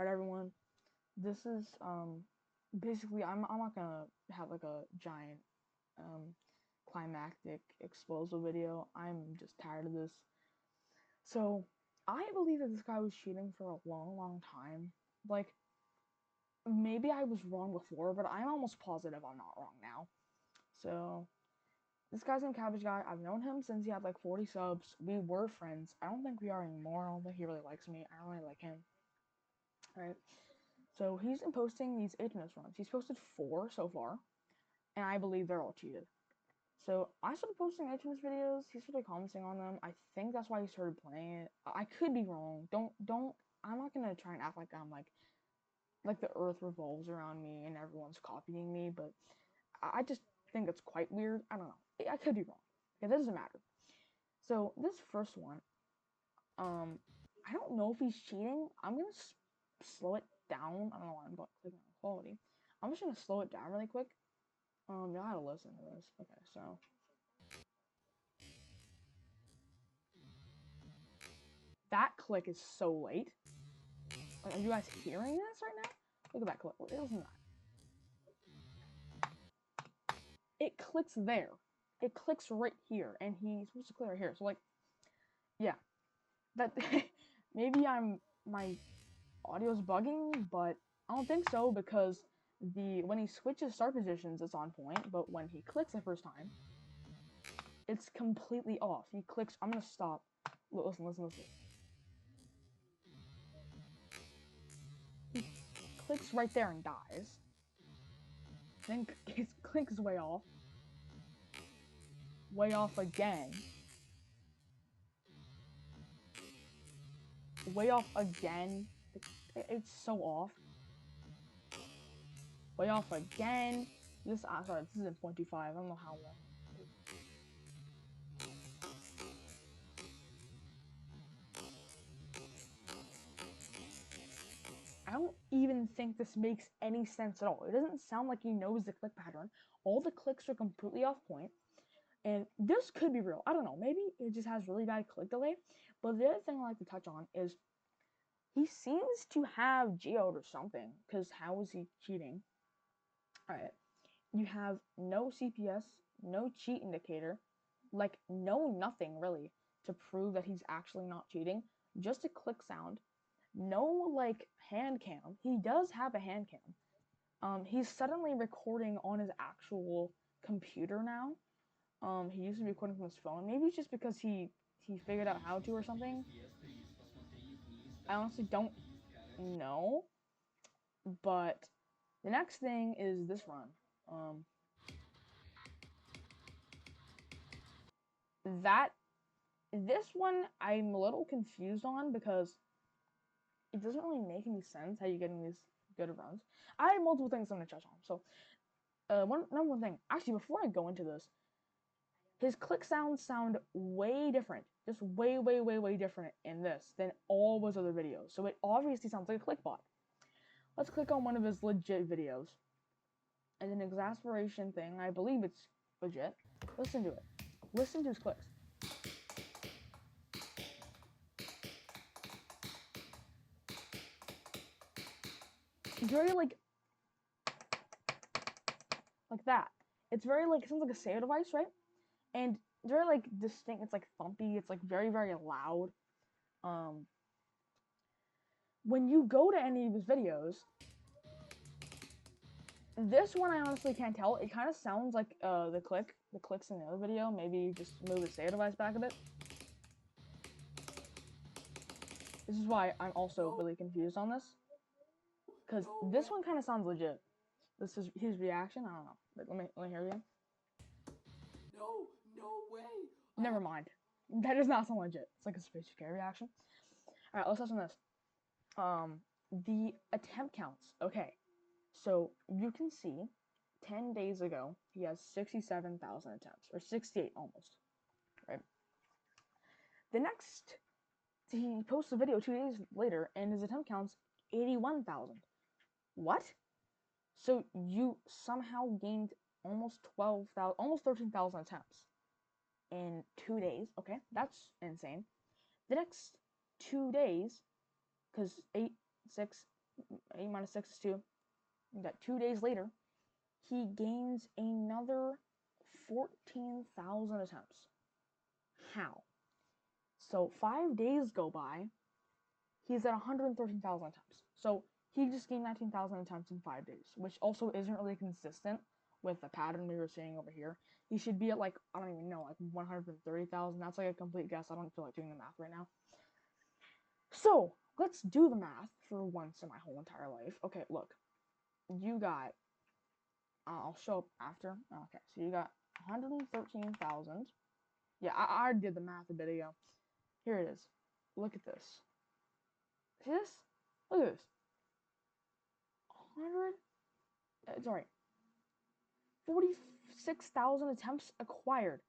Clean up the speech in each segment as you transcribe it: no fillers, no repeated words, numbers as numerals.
Alright, everyone. This is basically I'm not gonna have like a giant climactic explosive video. I'm just tired of this. So I believe that this guy was cheating for a long time. Like, maybe I was wrong before, but I'm almost positive I'm not wrong now. So this guy's named Cabbage Guy. I've known him since he had like 40 subs. We were friends. I don't think we are anymore. I don't think he really likes me. I don't really like him. Alright. So he's been posting these aeternus runs. He's posted 4 so far, and I believe they're all cheated. So I started posting aeternus videos. He started commenting on them. I think that's why he started playing it. I could be wrong. Don't. I'm not gonna try and act like I'm like the earth revolves around me and everyone's copying me. But I just think it's quite weird. I don't know. I could be wrong. Yeah, that doesn't matter. So this first one, I don't know if he's cheating. I'm gonna slow it down. I don't know why I'm clicking on quality. I'm just gonna slow it down really quick. You gotta listen to this. Okay, so that click is so late. Like, are you guys hearing this right now? Look at that click. Listen to that. It clicks there. It clicks right here, and he's supposed to click right here. So like, yeah, that maybe my audio's bugging, but I don't think so because when he switches start positions, it's on point, but when he clicks the first time, it's completely off. He clicks. I'm gonna stop. Listen. He clicks right there and dies. Then he clicks way off. Way off again. Way off again. It's so off. Way off again. Sorry, this is in 0.25. I don't know how long. I don't even think this makes any sense at all. It doesn't sound like he knows the click pattern. All the clicks are completely off point. And this could be real. I don't know. Maybe it just has really bad click delay. But the other thing I like to touch on is he seems to have geode or something. Because how is he cheating? Alright. You have no CPS, no cheat indicator, like no nothing really to prove that he's actually not cheating. Just a click sound. No like hand cam. He does have a hand cam. He's suddenly recording on his actual computer now. He used to be recording from his phone. Maybe it's just because he figured out how to or something. I honestly don't know. But the next thing is this run. This one I'm a little confused on because it doesn't really make any sense how you're getting these good runs. I have multiple things I'm gonna touch on. So, number one thing. Actually, before I go into this, his click sounds sound way different, just way different in this than all his other videos. So it obviously sounds like a click bot. Let's click on one of his legit videos. And an exasperation thing, I believe it's legit. Listen to it. Listen to his clicks. Very like that. It's very like, it sounds like a SAO device, right? And it's very like distinct. It's like thumpy. It's like very loud. When you go to any of his videos, this one I honestly can't tell. It kind of sounds like the clicks in the other video. Maybe just move the SAO device back a bit. This is why I'm also really confused on this, because this one kind of sounds legit. This is his reaction. I don't know. Let me hear it again. No way. Never mind. That does not sound legit. It's like a Space UK reaction. All right, let's touch on this. The attempt counts. Okay, so you can see 10 days ago he has 67,000 attempts, or 68 almost. Right. The next, he posts a video 2 days later, and his attempt counts 81,000. What? So you somehow gained almost 12,000, almost 13,000 attempts in 2 days. Okay, that's insane. The next 2 days, because 8, 6, 8 minus 6 is 2. You got 2 days later, he gains another 14,000 attempts. How? So 5 days go by, he's at 113,000 attempts. So he just gained 19,000 attempts in 5 days, which also isn't really consistent with the pattern we were seeing over here. He should be at like, I don't even know, like 130,000. That's like a complete guess. I don't feel like doing the math right now. So let's do the math for once in my whole entire life. Okay, look. You got, I'll show up after. Okay, so you got 113,000. Yeah, I did the math a bit ago. Here it is. Look at this. See this? Look at this. 46,000 attempts acquired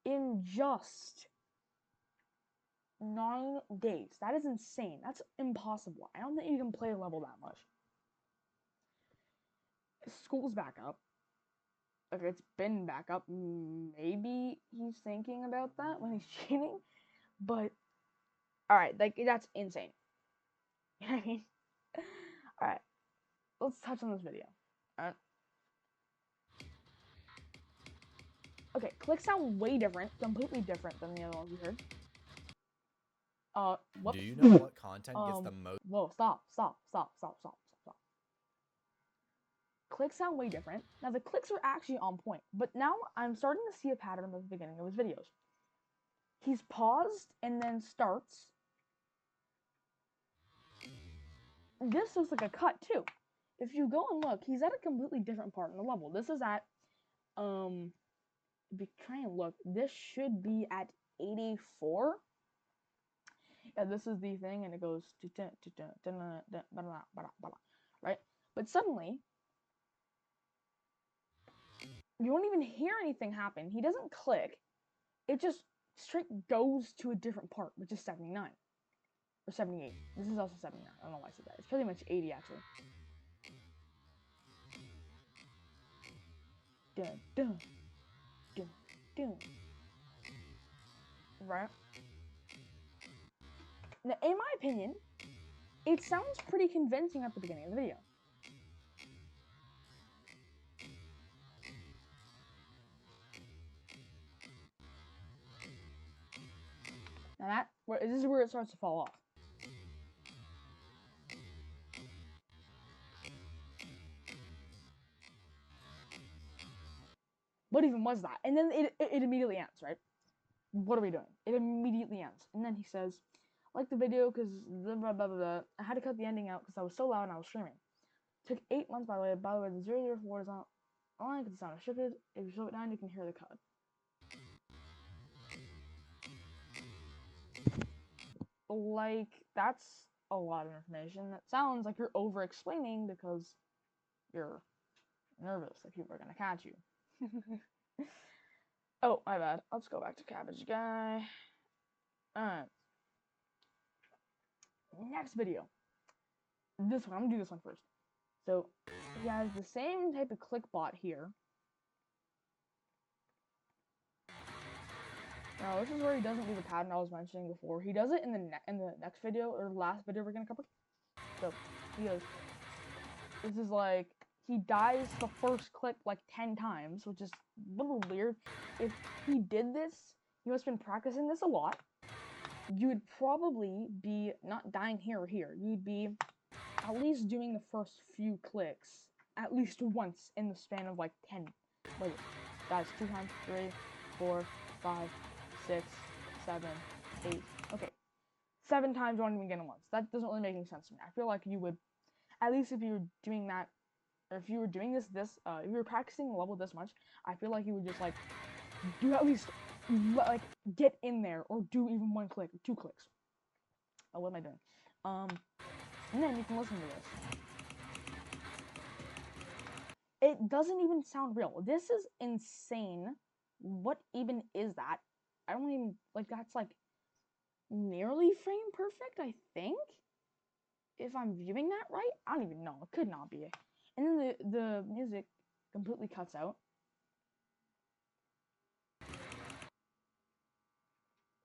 in just 9 days. That is insane. That's impossible. I don't think you can play a level that much. School's back up. Okay, it's been back up. Maybe he's thinking about that when he's cheating. But, alright, like, that's insane. You know what I mean? Alright, let's touch on this video. Alright. Okay, clicks sound way different, completely different than the other ones we heard. Whoops. Do you know what content gets the most? Whoa, stop. Clicks sound way different. Now, the clicks are actually on point, but now I'm starting to see a pattern at the beginning of his videos. He's paused and then starts. This looks like a cut, too. If you go and look, he's at a completely different part in the level. This is at, be trying to look, this should be at 84. Yeah, this is the thing, and it goes, right? But suddenly, you won't even hear anything happen. He doesn't click. It just straight goes to a different part, which is 79. Or 78. This is also 79. I don't know why I said that. It's pretty much 80, actually. Dun, dun, dun, dun. Right? Now, in my opinion, it sounds pretty convincing at the beginning of the video. Now this is where it starts to fall off. What even was that? And then it immediately ends, right? What are we doing? It immediately ends. And then he says, like the video, because blah, blah, blah, blah. I had to cut the ending out because I was so loud and I was screaming. Took 8 months, by the way. By the way, the 004 is not online because it's not restricted. If you slow it down, you can hear the cut. Like, that's a lot of information. That sounds like you're over-explaining because you're nervous that people are going to catch you. Oh, my bad. Let's go back to Cabbage Guy. Alright. Next video. This one. I'm going to do this one first. So, he has the same type of click bot here. Now, this is where he doesn't do the pattern I was mentioning before. He does it in the next video, or last video we're going to cover. So, he goes, this is like, he dies the first click like 10 times, which is a little weird. If he did this, he must have been practicing this a lot. You would probably be not dying here or here. You'd be at least doing the first few clicks at least once in the span of like 10. Wait, dies 2 times, 3, 4, 5, 6, 7, 8. Okay. 7 times you won't even get it once. That doesn't really make any sense to me. I feel like you would, at least if you were doing that, or if you were doing this, if you were practicing the level this much, I feel like you would just, like, do at least, like, get in there, or do even 1 click, or 2 clicks. Oh, what am I doing? And then you can listen to this. It doesn't even sound real. This is insane. What even is that? I don't even, like, that's, like, nearly frame perfect, I think? If I'm viewing that right? I don't even know. It could not be. And then the music completely cuts out.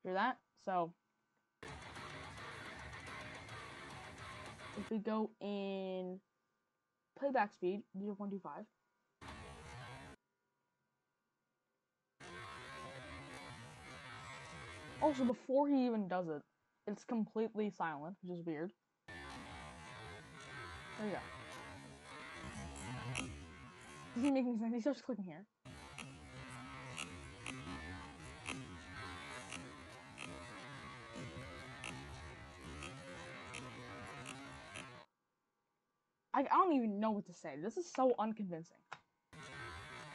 Hear that? So, if we go in playback speed 0.25, also before he even does it, it's completely silent, which is weird. There you go. Doesn't make any sense. He starts clicking here. I don't even know what to say. This is so unconvincing.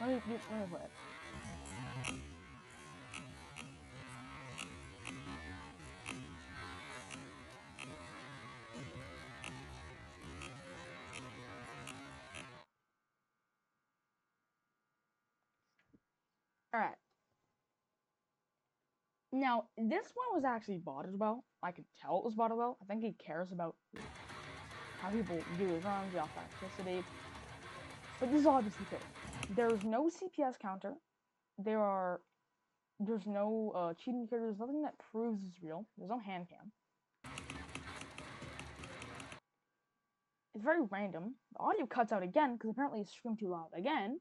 Let me play it. Alright. Now, this one was actually bought as well. I could tell it was bought as well. I think he cares about how people do his runs, the authenticity. But this is obviously fake. There's no CPS counter. There's no cheat indicator. There's nothing that proves it's real. There's no hand cam. It's very random. The audio cuts out again because apparently it's screamed too loud again.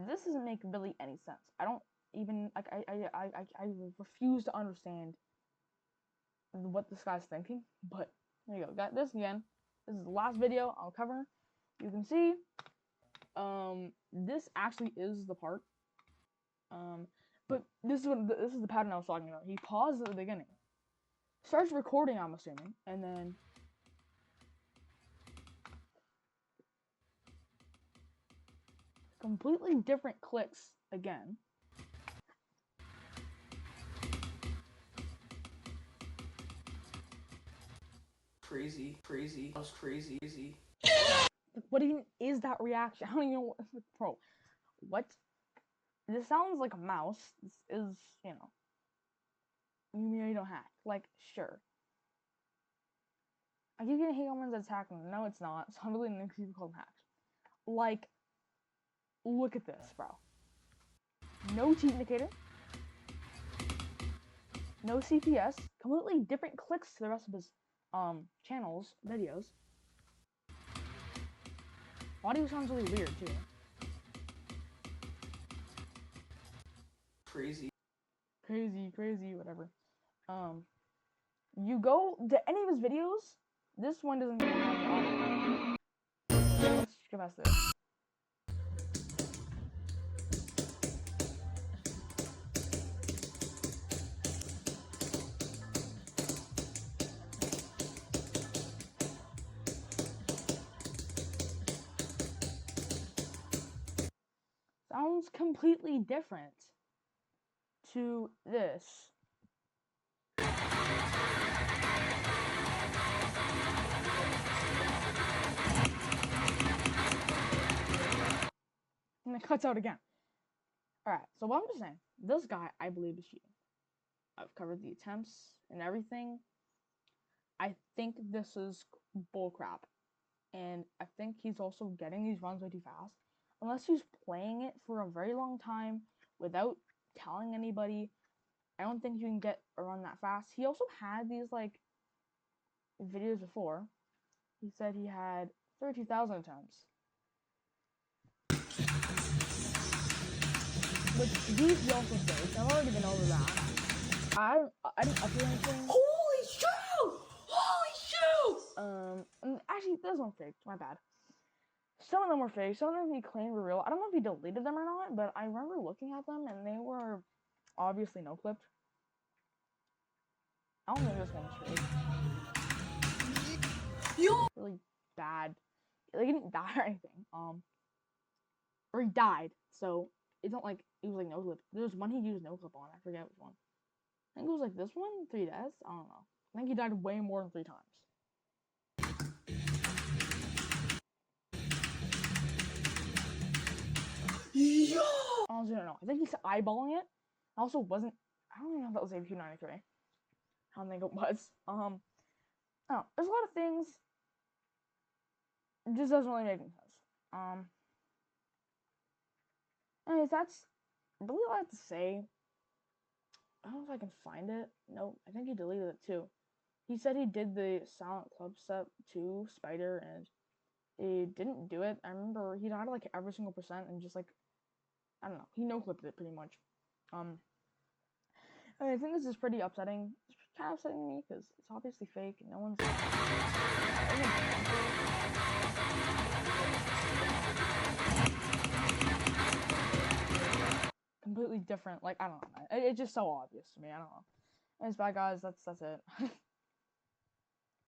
This doesn't make really any sense. I don't even like. I refuse to understand what this guy's thinking. But there you go. Got this again. This is the last video I'll cover. You can see, this actually is the part. But this is the pattern I was talking about. He paused at the beginning, starts recording, I'm assuming, and then completely different clicks again. Crazy. That was crazy. What even is that reaction? I don't even know what, bro. What? This sounds like a mouse. This is, you don't hack. Like, sure. I keep getting hate comments that's hacking. No, it's not. So I'm really next people call them hacks. Like, look at this, bro. No cheat indicator. No CPS. Completely different clicks to the rest of his channels, videos. Audio sounds really weird too. Crazy, whatever. You go to any of his videos, this one doesn't even have the audio. Let's go past this. Sounds completely different to this. And it cuts out again. Alright, so what I'm just saying, this guy, I believe, is cheating. I've covered the attempts and everything. I think this is bullcrap. And I think he's also getting these runs way too fast. Unless he's playing it for a very long time without telling anybody, I don't think you can get a run that fast. He also had these, like, videos before. He said he had 32,000 attempts. Which these he also faked. I've already been over that. I didn't upload anything. Holy shoot! Actually, there's one fake. My bad. Some of them were fake. Some of them he claimed were real. I don't know if he deleted them or not, but I remember looking at them and they were obviously no clipped. I don't think this one's fake. Really bad. Like, he didn't die or anything. Or he died. So it's not like it was like no clip. There was one he used no clip on. I forget which one. I think it was like this one, 3 deaths. I don't know. I think he died way more than 3 times. Yo! Honestly, I don't know. I think he's eyeballing it. I also wasn't. I don't even know if that was AP93. I don't think it was. Oh, there's a lot of things. It just doesn't really make any sense. Anyways, that's really all I have to say. I don't know if I can find it. Nope, I think he deleted it too. he said he did the Silent Club step to Spider and he didn't do it. I remember he died like every single percent and just like I don't know, he no clipped it pretty much. And I think this is pretty upsetting. It's kind of upsetting me because it's obviously fake and no one's completely different. Like I don't know, man. It's just so obvious to me. I don't know. Anyways, bye guys. That's it.